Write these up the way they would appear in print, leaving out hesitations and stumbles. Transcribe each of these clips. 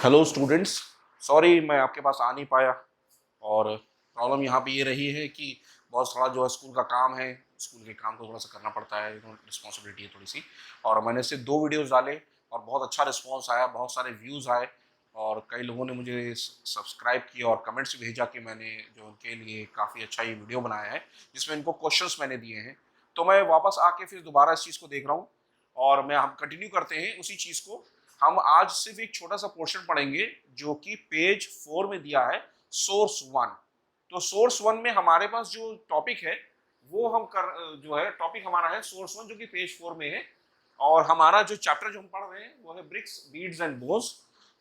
Hello students, sorry मैं आपके पास आ नहीं पाया। और प्रॉब्लम यहाँ पे ये रही है कि बहुत सारा जो है स्कूल का काम है, स्कूल के काम को थोड़ा सा करना पड़ता है, रिस्पॉन्सिबिलिटी है थोड़ी सी। और मैंने सिर्फ 2 वीडियोस डाले और बहुत अच्छा रिस्पॉन्स आया, बहुत सारे व्यूज़ आए और कई लोगों ने मुझे सब्सक्राइब किया और कमेंट्स भेजा कि मैंने जो उनके लिए काफ़ी अच्छा ये वीडियो बनाया है जिसमें इनको क्वेश्चंस मैंने दिए हैं। तो मैं वापस आके फिर दोबारा इस चीज़ को देख रहा हूँ और हम कंटिन्यू करते हैं उसी चीज़ को। हम आज सिर्फ एक छोटा सा पोर्शन पढ़ेंगे जो कि पेज 4 में दिया है, सोर्स 1। तो सोर्स 1 में हमारे पास जो टॉपिक है वो हम कर जो है टॉपिक हमारा है सोर्स 1 जो कि पेज 4 में है। और हमारा जो चैप्टर जो हम पढ़ रहे हैं वो है ब्रिक्स, बीड्स एंड बोन्स।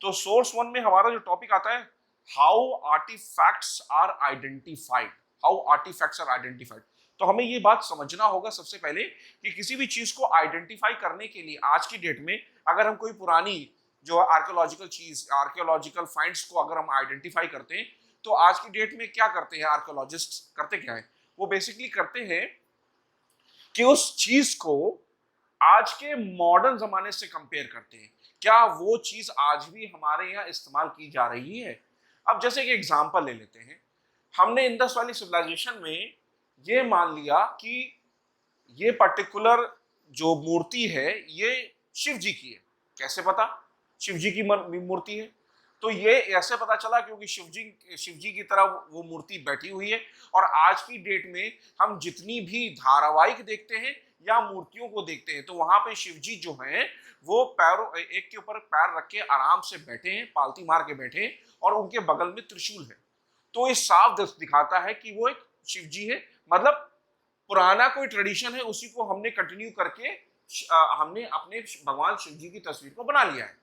तो सोर्स 1 में हमारा जो टॉपिक आता है, how artefacts are identified. How artefacts are identified. तो हमें ये बात समझना होगा सबसे पहले कि किसी भी चीज को आइडेंटिफाई करने के लिए आज की डेट में अगर हम कोई पुरानी जो आर्कियोलॉजिकल चीज, आर्कियोलॉजिकल फाइंड्स को अगर हम आइडेंटिफाई करते हैं तो आज की डेट में क्या करते हैं आर्कियोलॉजिस्ट, करते क्या है, वो बेसिकली करते हैं कि उस चीज को आज के मॉडर्न जमाने से कंपेयर करते हैं, क्या वो चीज आज भी हमारे यहाँ इस्तेमाल की जा रही है। अब जैसे कि एग्जांपल ले लेते हैं, हमने इंडस वैली सिविलाइजेशन में ये मान लिया कि ये पर्टिकुलर जो मूर्ति है ये शिव जी की है। कैसे पता शिव जी की मूर्ति है? तो ये ऐसे पता चला क्योंकि शिव जी की तरह वो मूर्ति बैठी हुई है। और आज की डेट में हम जितनी भी धारावाहिक देखते हैं या मूर्तियों को देखते हैं तो वहां पे शिव जी जो हैं वो पैरों एक के ऊपर पैर रख के आराम से बैठे हैं, पालती मार के बैठे हैं और उनके बगल में त्रिशूल है। तो ये साफ दिखाता है कि वो एक शिव जी है। मतलब पुराना कोई ट्रेडिशन है उसी को हमने कंटिन्यू करके हमने अपने भगवान शिव जी की तस्वीर को बना लिया है।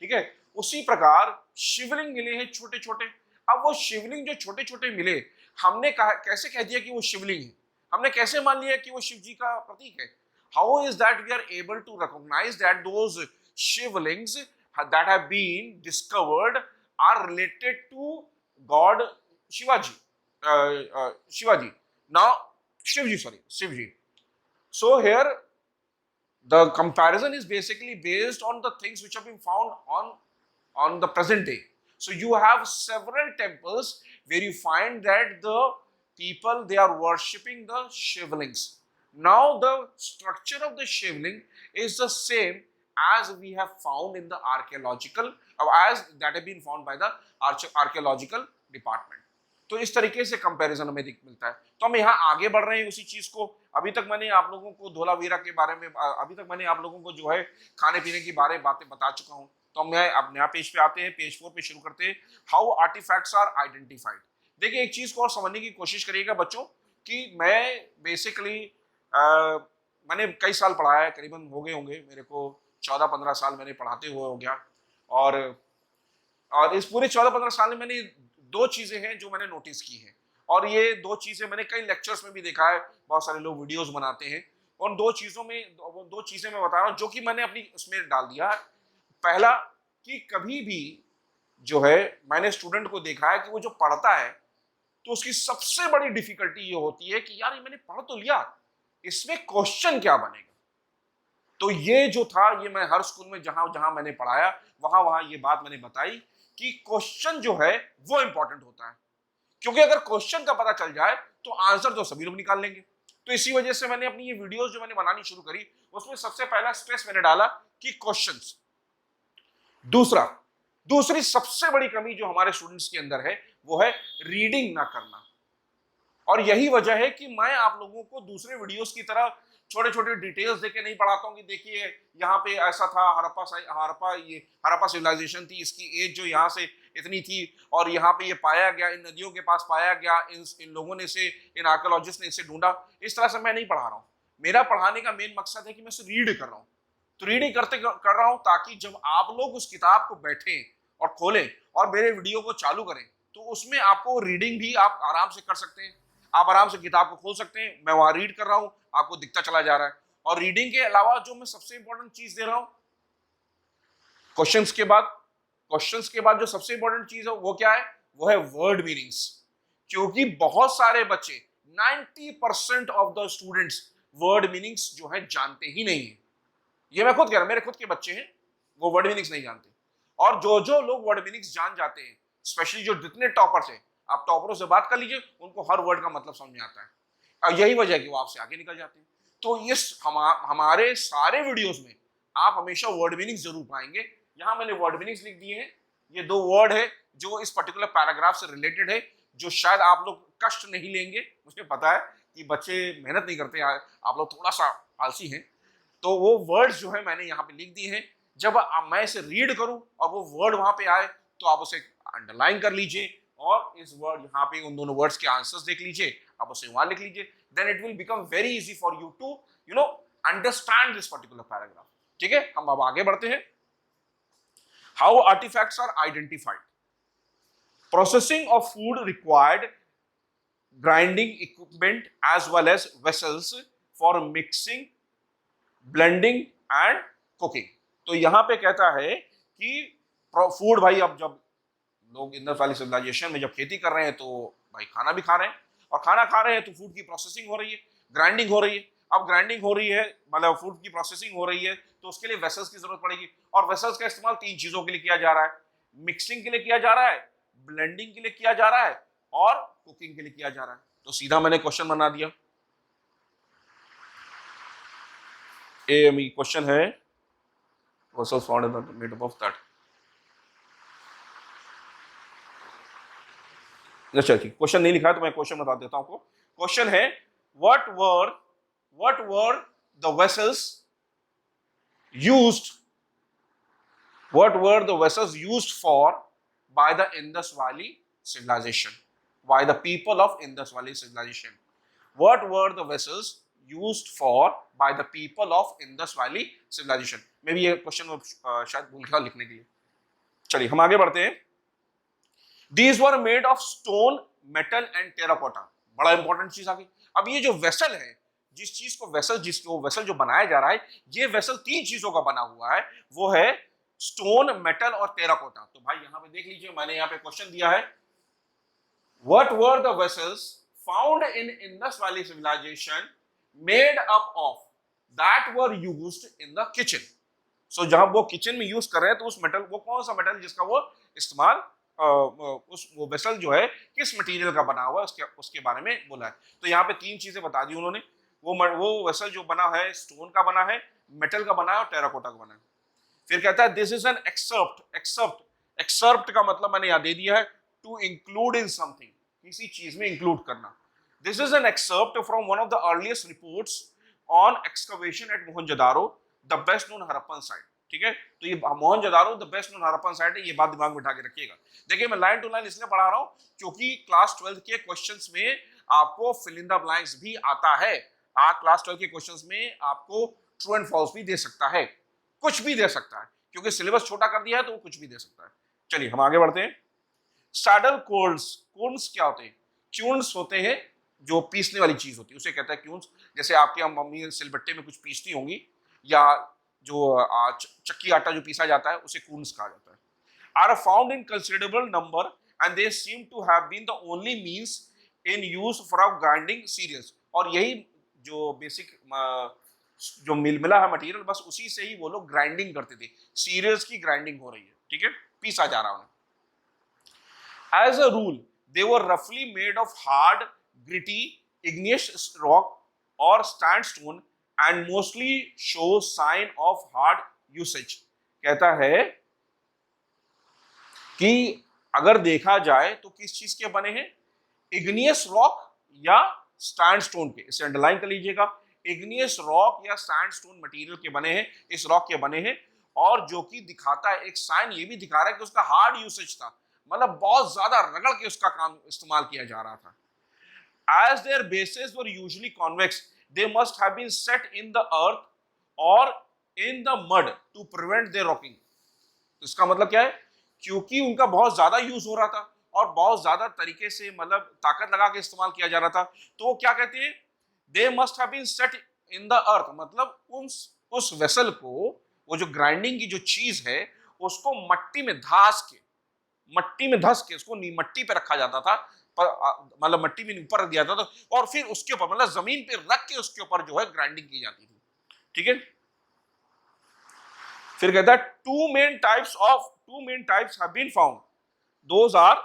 ठीक है, उसी प्रकार शिवलिंग मिले हैं छोटे छोटे। अब वो शिवलिंग जो छोटे छोटे मिले, हमने कहा कैसे कह दिया कि वो शिवलिंग है? हमने कैसे मान लिया कि वो शिव जी का प्रतीक है? How is that we are able to recognise that those Shivlings that have been discovered are related to God Shivaji, Shivaji. Now Shivji, sorry, Shivji. So here the comparison is basically based on the things which have been found on the present day. So you have several temples where you find that the people they are worshipping the shivlings. Now the structure of the shivling is the same as we have found in the archaeological, as that have been found by the archaeological department. तो इस तरीके से comparison हमें मिलता है। तो हम यहाँ आगे बढ़ रहे हैं उसी चीज को। अभी तक मैंने आप लोगों को धोलावीरा के बारे में, अभी तक मैंने आप लोगों को जो है खाने पीने की बातें बता चुका हूँ। तो हम अब नया पेज पे आते हैं, पेज 4 पे शुरू करते हैं, हाउ आर्टिफैक्ट्स आर आइडेंटिफाइड। देखिए एक चीज को और समझने की कोशिश करिएगा बच्चों कि मैं बेसिकली मैंने कई साल पढ़ाया है, करीबन हो गए होंगे मेरे को 14-15 साल मैंने पढ़ाते हुए हो गया। और इस पूरे 14-15 साल में मैंने 2 चीजें हैं जो मैंने नोटिस की हैं और ये 2 चीजें मैंने कई लेक्चर्स में भी देखा है, बहुत सारे लोग वीडियोस बनाते हैं। उन 2 चीजों में 2 चीजें मैं बता रहा हूँ जो कि मैंने अपनी उसमें डाल दिया है। पहला कि कभी भी जो है मैंने स्टूडेंट को देखा है कि वो जो पढ़ता है तो उसकी सबसे बड़ी डिफिकल्टी ये होती है कि यार ये मैंने पढ़ तो लिया, इसमें क्वेश्चन क्या बनेगा। तो ये जो था ये मैं हर स्कूल में जहां जहां मैंने पढ़ाया वहां वहां ये बात मैंने बताई कि क्वेश्चन जो है वो इंपॉर्टेंट होता है, क्योंकि अगर क्वेश्चन का पता चल जाए तो आंसर तो सभी लोग निकाल लेंगे। तो इसी वजह से मैंने अपनी ये वीडियोस जो मैंने बनानी शुरू करी उसमें सबसे पहला स्ट्रेस मैंने डाला कि क्वेश्चंस। दूसरी सबसे बड़ी कमी जो हमारे स्टूडेंट्स के अंदर है वो है रीडिंग ना करना। और यही वजह है कि मैं आप लोगों को दूसरे वीडियोस की तरह छोटे छोटे डिटेल्स देके नहीं पढ़ाता हूँ कि देखिए यहाँ पे ऐसा था, हड़प्पा सिविलाइजेशन थी, इसकी एज जो यहाँ से इतनी थी और यहाँ पे ये पाया गया, इन नदियों के पास पाया गया, इन लोगों ने इसे, इन आर्कियोलॉजिस्ट ने इसे ढूंढा। इस तरह से मैं नहीं पढ़ा रहा हूँ। मेरा पढ़ाने का मेन मकसद है कि मैं इसे रीड कर रहा हूँ। तो रीडिंग कर रहा हूँ ताकि जब आप लोग उस किताब को बैठें और खोलें और मेरे वीडियो को चालू करें तो उसमें आपको रीडिंग भी आप आराम से कर सकते हैं। आप आराम से किताब को खोल सकते हैं, मैं वहां रीड कर रहा हूं, आपको दिखता चला जा रहा है। और रीडिंग के अलावा जो मैं सबसे इंपॉर्टेंट चीज दे रहा हूं, क्वेश्चंस के बाद जो सबसे इंपॉर्टेंट चीज है वो क्या है? वो है वर्ड मीनिंग्स। क्योंकि बहुत सारे बच्चे 90% of the students word meanings जो है जानते ही नहीं है। ये मैं खुद कह रहा हूं, मेरे खुद के बच्चे हैं वो वर्ड मीनिंग्स नहीं जानते। और जो जो लोग वर्ड मीनिंग्स जान जाते हैं, स्पेशली जो जितने टॉपर्स हैं, आप टॉपरों से बात कर लीजिए, उनको हर वर्ड का मतलब समझ में आता है और यही वजह है कि वो आपसे आगे निकल जाते हैं। तो इस हमारे सारे वीडियोस में आप हमेशा वर्ड मीनिंग्स जरूर पाएंगे। यहाँ मैंने वर्ड मीनिंग्स लिख दिए हैं। ये 2 वर्ड है जो इस पर्टिकुलर पैराग्राफ से रिलेटेड है, जो शायद आप लोग कष्ट नहीं लेंगे। मुझे पता है कि बच्चे मेहनत नहीं करते, आप लोग थोड़ा सा आलसी हैं। तो वो वर्ड्स जो है मैंने यहाँ पे लिख दिए हैं। जब मैं इसे रीड करूं और वो वर्ड वहां पे आए तो आप उसे अंडरलाइन कर लीजिए और इस वर्ड यहाँ पे उन दोनों वर्ड्स के आंसर्स देख लीजिए, आप उसे वहां लिख लीजिए। Then it will become very easy for you to understand this particular paragraph. ठीक है, हम अब आगे बढ़ते हैं। How artefacts are identified. Processing of food required grinding equipment as well as vessels for mixing, blending and cooking। तो यहां पे कहता है कि फूड भाई, अब जब लोग इंडस वैली सिविलाइजेशन में जब खेती कर रहे हैं तो भाई खाना भी खा रहे हैं, और खाना खा रहे हैं तो फूड की प्रोसेसिंग हो रही है, ग्राइंडिंग हो रही है। अब ग्राइंडिंग हो रही है मतलब फूड की प्रोसेसिंग हो रही है, तो उसके लिए वेसल्स की जरूरत पड़ेगी, और वेसल्स का इस्तेमाल 3 चीजों के लिए किया जा रहा है। मिक्सिंग के लिए किया जा रहा है, ब्लेंडिंग के लिए किया जा रहा है और कुकिंग के लिए किया जा रहा है। तो सीधा मैंने क्वेश्चन बना दिया। क्वेश्चन है vessels found in the made up of that। अच्छा ठीक, क्वेश्चन नहीं लिखा है तो मैं क्वेश्चन बता देता हूं आपको। क्वेश्चन है what were the vessels used for by the Indus Valley civilization, by the people of Indus Valley civilization। What were the vessels used for by the people of Indus Valley civilization। मैं भी ये question शायद भूल गया लिखने के लिए। चलिए हम आगे बढ़ते हैं। These were made of stone, metal and terracotta। बड़ा इंपॉर्टेंट चीज आ गई। अब ये जो वेसल है, जिसको वेसल जो बनाया जा रहा है, ये वेसल 3 चीजों का बना हुआ है, वो है स्टोन, मेटल और टेराकोटा। तो भाई यहां पे देख लीजिए, मैंने यहां पे क्वेश्चन दिया है What were the vessels found in Indus Valley civilization made up of that were used in the kitchen। So जहां वो किचन में यूज कर रहे हैं, तो उस मेटल, वो कौन सा मेटल जिसका वो इस्तेमाल, वो वेसल जो है किस मटेरियल का बना हुआ है, उसके बारे में बोला है। तो यहाँ पे 3 चीजें बता दी उन्होंने। वो वेसल जो बना है स्टोन का बना है, मेटल का बना है और टेराकोटा का बना है। फिर कहता है दिस इज एन एक्सर्प्ट का मतलब मैंने यहाँ दे दिया है टू इंक्लूड इन समथिंग, किसी चीज में इंक्लूड करना। This is an excerpt from one of the earliest reports on excavation at Mohenjodaro, the best known Harappan site. ठीक है, तो ये Mohenjodaro the best known Harappan site है, ये बात दिमाग में बिठा के रखिएगा। देखिए मैं लाइन टू लाइन इसलिए पढ़ा रहा हूं क्योंकि क्लास 12 के क्वेश्चंस में आपको फिल इन द ब्लैंक्स भी आता है। क्लास 12 के क्वेश्चंस में आपको ट्रू एंड फॉल्स भी दे सकता है, कुछ भी दे सकता है, क्योंकि सिलेबस छोटा कर दिया है तो वो कुछ भी दे सकता है। चलिए हम आगे बढ़ते हैं। सैडल कोर्न्स क्या होते हैं? क्यून्स होते हैं, जो पीसने वाली चीज होती है उसे कहता है क्यून्स। जैसे आपके यहाँ मम्मी सिलबट्टे में कुछ पीसती होंगी, या जो चक्की आटा जो पीसा जाता है उसे कून्स कहा जाता है। Are found in considerable number and they seem to have been the only means in use for grinding cereals. और यही जो बेसिक जो मिला है मटेरियल, बस उसी से ही वो लोग ग्राइंडिंग करते थे। सीरियल्स की ग्राइंडिंग हो रही है, ठीक है, पीसा जा रहा है। As a rule, they were roughly made of hard, gritty, igneous rock or sandstone and mostly show sign of hard usage। कहता है कि अगर देखा जाए तो किस चीज के बने हैं? इग्नियस रॉक या सैंडस्टोन के। इसे अंडरलाइन कर लीजिएगा, इग्नियस रॉक या सैंडस्टोन मटेरियल के बने हैं, इस रॉक के बने हैं, और जो कि दिखाता है एक साइन, ये भी दिखा रहा है कि उसका हार्ड यूसेज था, मतलब बहुत ज्यादा रगड़ के उसका काम इस्तेमाल किया जा रहा था। As their bases were usually convex, they must have been set in the earth or in the mud to prevent their rocking। इसका मतलब क्या है? क्योंकि उनका बहुत ज्यादा यूज हो रहा था और बहुत ज्यादा तरीके से मतलब ताकत लगा के इस्तेमाल किया जा रहा था, तो वो क्या कहते हैं? They must have been set in the earth, मतलब उस वेसल को, वो जो ग्राइंडिंग की जो चीज है उसको मट्टी में धस के उसको मट्टी पे रखा जाता था, मतलब मट्टी में ऊपर रख दिया जाता था, और फिर उसके ऊपर मतलब जमीन पे रख के उसके ऊपर जो है ग्राइंडिंग की जाती थी। ठीक है, फिर कहता है two main types of two main types have been found. Those are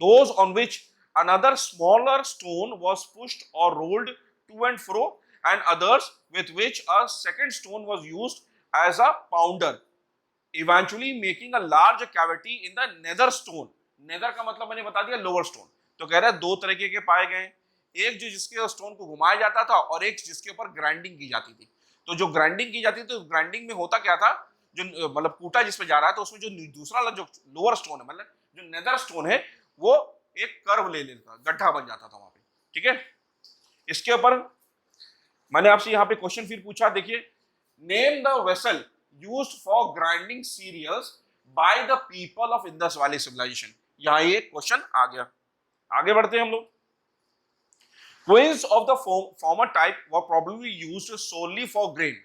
those on which another smaller stone was pushed or rolled to and fro, and others with which a second stone was used as a pounder, eventually making a large cavity in the nether stone. Nether का मतलब मैंने बता दिया lower stone. तो कह रहा है दो तरीके के पाए गए, एक जो जिसके स्टोन को घुमाया जाता था और एक जिसके ऊपर ग्राइंडिंग की जाती थी। तो जो ग्राइंडिंग की जाती थी तो ग्राइंडिंग में होता क्या था, जो मतलब कूटा जिसपे जा रहा है तो उसमें जो दूसरा वाला जो लोअर स्टोन है, मतलब जो नेदर स्टोन है, वो एक कर्व ले लेता, गड्ढा बन जाता था वहां पे। ठीक है, इसके ऊपर मैंने आपसे यहाँ पे क्वेश्चन फिर पूछा, देखिए, name the vessel used for grinding cereals by the people of Indus valley civilisation. यहाँ ये क्वेश्चन आ गया। आगे बढ़ते हैं हम लोग। Quails of the former type were probably used solely for grain,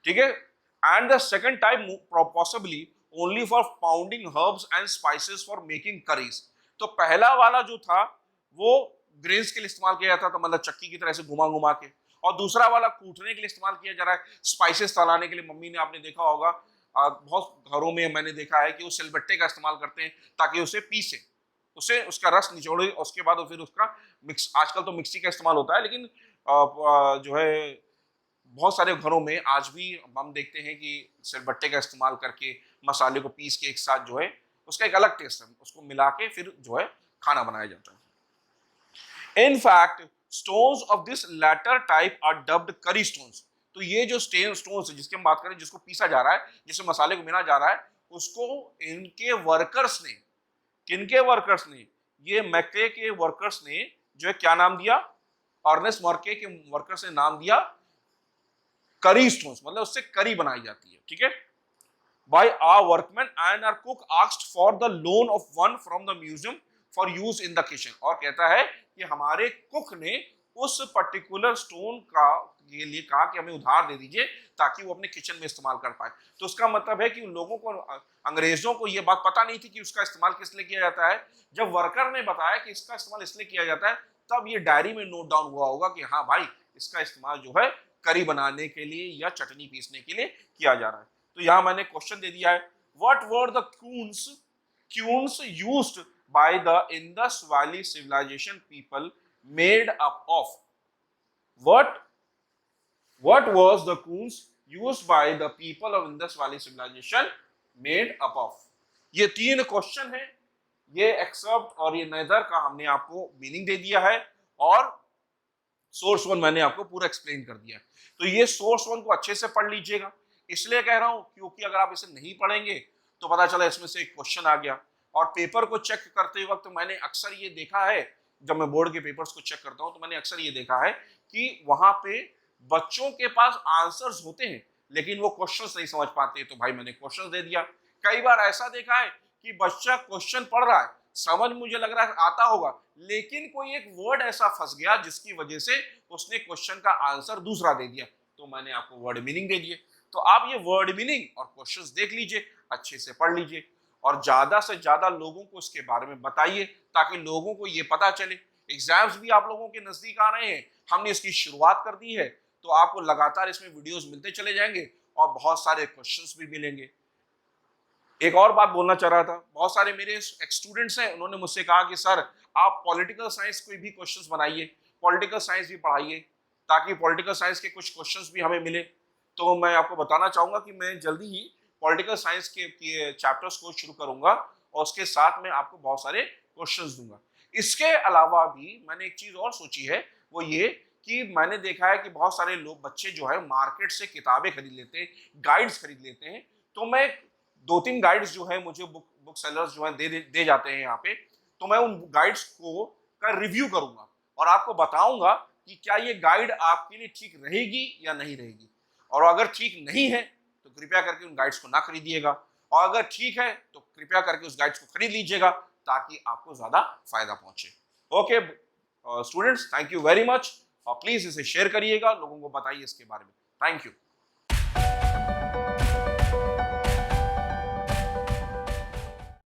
ठीक है, and the second type possibly only for pounding herbs and spices for making curries। तो पहला वाला जो था वो ग्रेन्स के लिए इस्तेमाल किया जाता था, मतलब चक्की की तरह से घुमा घुमा के, और दूसरा वाला कूटने के लिए इस्तेमाल किया जा रहा है, स्पाइसेस तलाने के लिए। मम्मी ने, आपने देखा होगा बहुत घरों में मैंने देखा है कि वो सिलबट्टे का इस्तेमाल करते हैं ताकि उसे पीसे, उसे उसका रस निचोड़े, उसके बाद फिर उसका मिक्स। आजकल तो मिक्सी का इस्तेमाल होता है, लेकिन जो है बहुत सारे घरों में आज भी हम देखते हैं कि सिलबट्टे का इस्तेमाल करके मसाले को पीस के एक साथ जो है उसका एक अलग टेस्ट है, उसको मिला के फिर जो है खाना बनाया जाता है। In fact stones of this latter type are dubbed curry stones. तो ये जो स्टोन्स है जिसकी हम बात करें, जिसको पीसा जा रहा है, जिसमें मसाले को मिला जा रहा है, उसको इनके वर्कर्स ने, किनके वर्कर्स ने, ये मैके के वर्कर्स ने जो है क्या नाम दिया, अर्नेस्ट मार्के के वर्कर्स ने नाम दिया करी स्टोन्स, मतलब उससे करी बनाई जाती है। ठीक है, by our workman and our cook asked for the loan of one from the museum for use in the kitchen. और कहता है कि हमारे कुक ने उस पर्टिकुलर स्टोन का के लिए कहा कि हमें उधार दे दीजिए ताकि वो अपने किचन में इस्तेमाल कर पाए। तो उसका मतलब है कि उन लोगों को, अंग्रेजों को ये बात पता नहीं थी कि उसका इस्तेमाल किस लिए किया जाता है। जब वर्कर ने बताया कि इसका इस्तेमाल इसलिए किया जाता है, तब ये डायरी में नोट डाउन हुआ होगा कि हाँ भाई, इसका इस्तेमाल जो है करी बनाने के लिए या चटनी पीसने के लिए किया जा रहा है। तो यहाँ मैंने क्वेश्चन दे दिया है, what were the cues used by the Indus valley civilisation people made up of. What was the coons used by the people of Indus Valley civilization made up of? ये तीन क्वेश्चन है, ये accept और ये nether का हमने आपको meaning दे दिया है, और सोर्स वन मैंने आपको पूरा एक्सप्लेन कर दिया है। तो ये सोर्स वन को अच्छे से पढ़ लीजिएगा, इसलिए कह रहा हूं क्योंकि अगर आप इसे नहीं पढ़ेंगे तो पता चला इसमें से एक क्वेश्चन आ गया। और पेपर को चेक करते वक्त मैंने अक्सर ये देखा है, जब मैं बोर्ड के पेपर्स को चेक करता हूं तो मैंने अक्सर ये देखा है कि वहां पे बच्चों के पास आंसर्स होते हैं लेकिन वो क्वेश्चंस नहीं समझ पाते। तो भाई मैंने क्वेश्चंस दे दिया। कई बार ऐसा देखा है कि बच्चा क्वेश्चन पढ़ रहा है, समझ मुझे लग रहा है आता होगा, लेकिन कोई एक वर्ड ऐसा फंस गया जिसकी वजह से उसने क्वेश्चन का आंसर दूसरा दे दिया। तो मैंने आपको वर्ड मीनिंग दे दिए। तो आप ये वर्ड मीनिंग और क्वेश्चंस देख लीजिए, अच्छे से पढ़ लीजिए, और ज्यादा से ज्यादा लोगों को इसके बारे में बताइए ताकि लोगों को ये पता चले। एग्जाम्स भी आप लोगों के नजदीक आ रहे हैं, हमने इसकी शुरुआत कर दी है, तो आपको लगातार इसमें वीडियोस मिलते चले जाएंगे और बहुत सारे क्वेश्चंस भी मिलेंगे। एक और बात बोलना चाह रहा था, बहुत सारे मेरे स्टूडेंट्स हैं, उन्होंने मुझसे कहा कि सर आप पॉलिटिकल साइंस कोई भी क्वेश्चंस बनाइए, पॉलिटिकल साइंस भी पढ़ाइए ताकि पॉलिटिकल साइंस के कुछ क्वेश्चंस भी हमें मिले। तो मैं आपको बताना चाहूंगा कि मैं जल्दी ही पॉलिटिकल साइंस के चैप्टर्स को शुरू करूंगा और उसके साथ में आपको बहुत सारे क्वेश्चंस दूंगा। इसके अलावा भी मैंने एक चीज और सोची है, वो ये कि मैंने देखा है कि बहुत सारे लोग, बच्चे जो है मार्केट से किताबें खरीद लेते हैं, गाइड्स खरीद लेते हैं। तो मैं 2-3 गाइड्स जो है मुझे बुक सेलर्स जो है दे जाते हैं यहाँ पे, तो मैं उन गाइड्स को का रिव्यू करूंगा और आपको बताऊंगा कि क्या ये गाइड आपके लिए ठीक रहेगी या नहीं रहेगी। और अगर ठीक नहीं है तो कृपया करके उन गाइड्स को ना खरीदिएगा, और अगर ठीक है तो कृपया करके उस गाइड्स को खरीद लीजिएगा ताकि आपको ज्यादा फायदा पहुंचे। Okay students, thank you very much, और प्लीज इसे शेयर करिएगा, लोगों को बताइए इसके बारे में। Thank you.